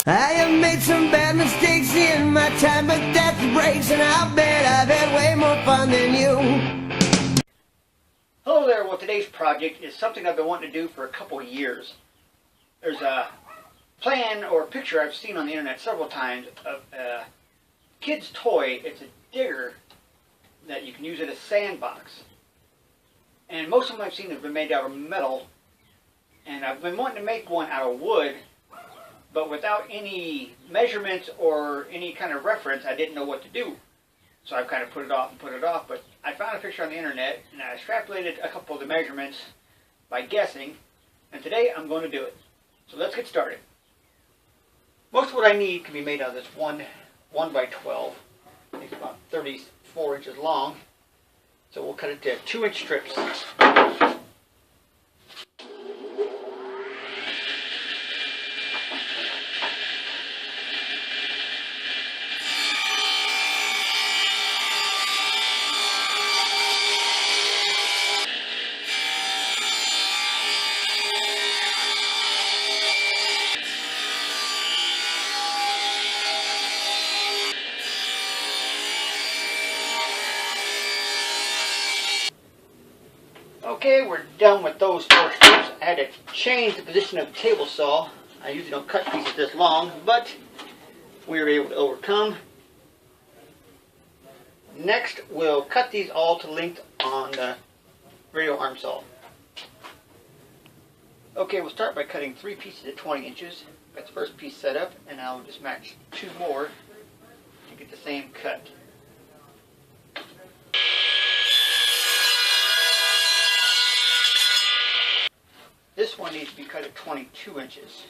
I have made some bad mistakes in my time, but that's the breaks, and I'll bet I've had way more fun than you. Hello there. Well, today's project is something I've been wanting to do for a couple of years. There's a plan or picture I've seen on the internet several times of a kid's toy. It's a digger that you can use at a sandbox. And most of them I've seen have been made out of metal. And I've been wanting to make one out of wood, but without any measurements or any kind of reference, I didn't know what to do. So I've kind of put it off, but I found a picture on the internet, and I extrapolated a couple of the measurements by guessing, and today I'm going to do it. So let's get started. Most of what I need can be made out of this 1 by 12. It's about 34 inches long. So we'll cut it to 2-inch strips. Okay, we're done with those 4 strips. I had to change the position of the table saw. I usually don't cut pieces this long, but we were able to overcome. Next, we'll cut these all to length on the radial arm saw. Okay, we'll start by cutting 3 pieces at 20 inches. Got the first piece set up, and I'll just match 2 more to get the same cut. This one needs to be cut at 22 inches.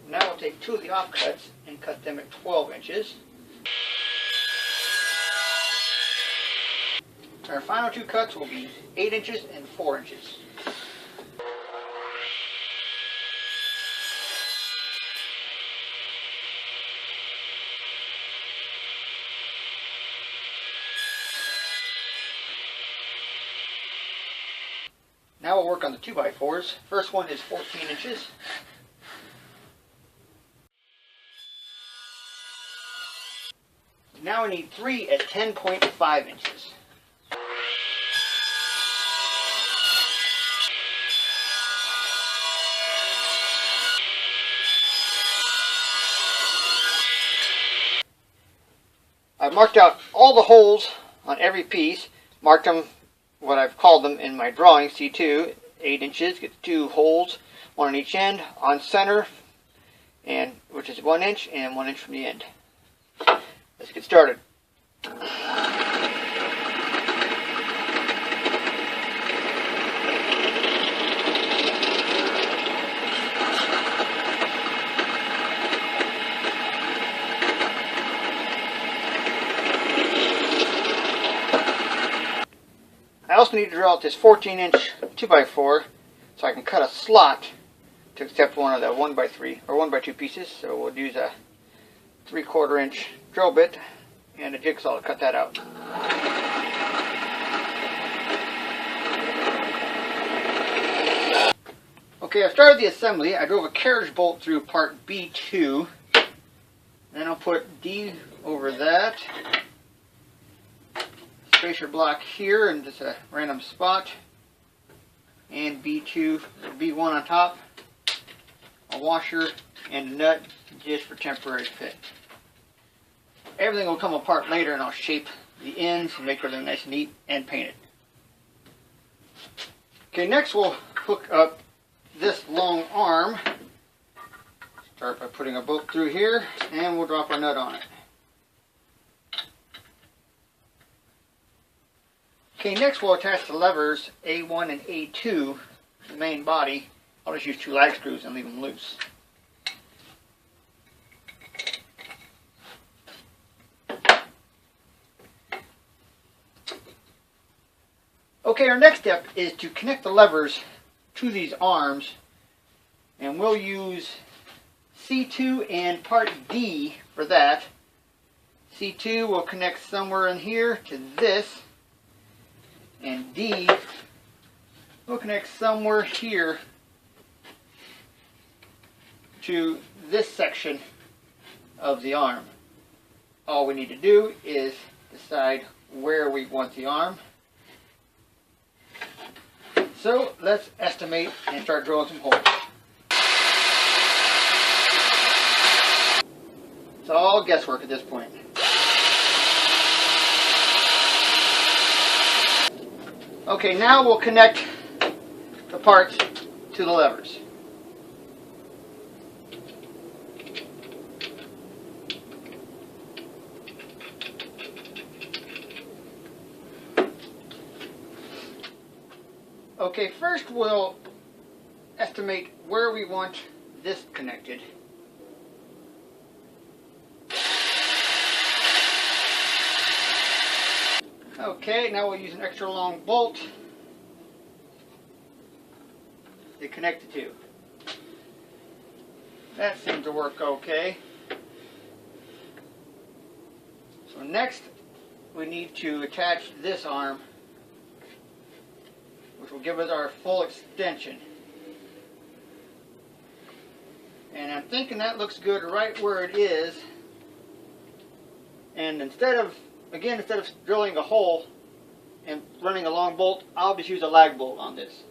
Now we'll take 2 of the offcuts and cut them at 12 inches. Our final 2 cuts will be 8 inches and 4 inches. Now we'll work on the 2x4s. First one is 14 inches. Now we need 3 at 10.5 inches. I've marked out all the holes on every piece, marked them what I've called them in my drawing, C2, 8 inches, get 2 holes, 1 on each end, on center, and which is 1 inch, and 1 inch from the end. Let's get started. I also need to drill out this 14-inch 2x4 so I can cut a slot to accept one of the 1x3 or 1x2 pieces. So we'll use a 3/4 inch drill bit and a jigsaw to cut that out. Okay, I started the assembly. I drove a carriage bolt through part B2. Then I'll put D over that. Spacer block here in just a random spot, and B2, B1 on top, a washer and a nut just for temporary fit. Everything will come apart later, and I'll shape the ends and make everything nice and neat and paint it. Okay, next we'll hook up this long arm. Start by putting a bolt through here, and we'll drop our nut on it. Okay, next we'll attach the levers A1 and A2 to the main body. I'll just use 2 lag screws and leave them loose. Okay, our next step is to connect the levers to these arms, and we'll use C2 and part D for that. C2 will connect somewhere in here to this, and D will connect somewhere here to this section of the arm. All we need to do is decide where we want the arm. So let's estimate and start drilling some holes. It's all guesswork at this point. Okay, now we'll connect the parts to the levers. Okay, first we'll estimate where we want this connected. Okay, now we'll use an extra long bolt to connect the two. That seems to work okay. So next we need to attach this arm, which will give us our full extension. And I'm thinking that looks good right where it is. And instead of drilling a hole and running a long bolt, I'll just use a lag bolt on this.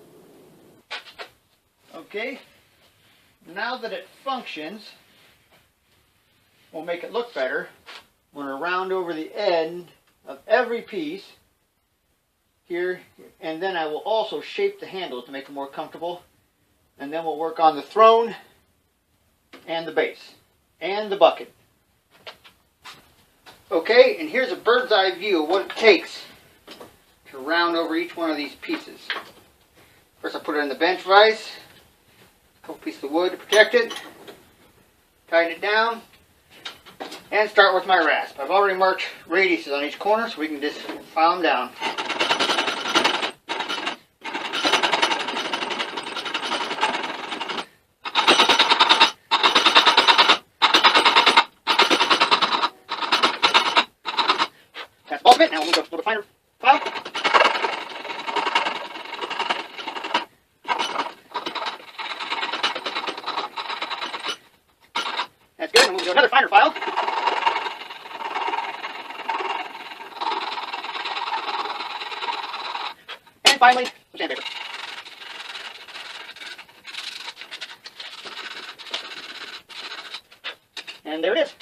Okay, now that it functions, we'll make it look better. I'm going to round over the end of every piece here, and then I will also shape the handle to make it more comfortable. And then we'll work on the throne and the base and the bucket. Okay, and here's a bird's eye view of what it takes to round over each one of these pieces. First I put it in the bench vise, a couple pieces of wood to protect it, tighten it down, and start with my rasp. I've already marked radiuses on each corner so we can just file them down. That's all of it. Now we'll move to a little finer file. That's good. We'll move to another finer file. And finally, some sandpaper. And there it is.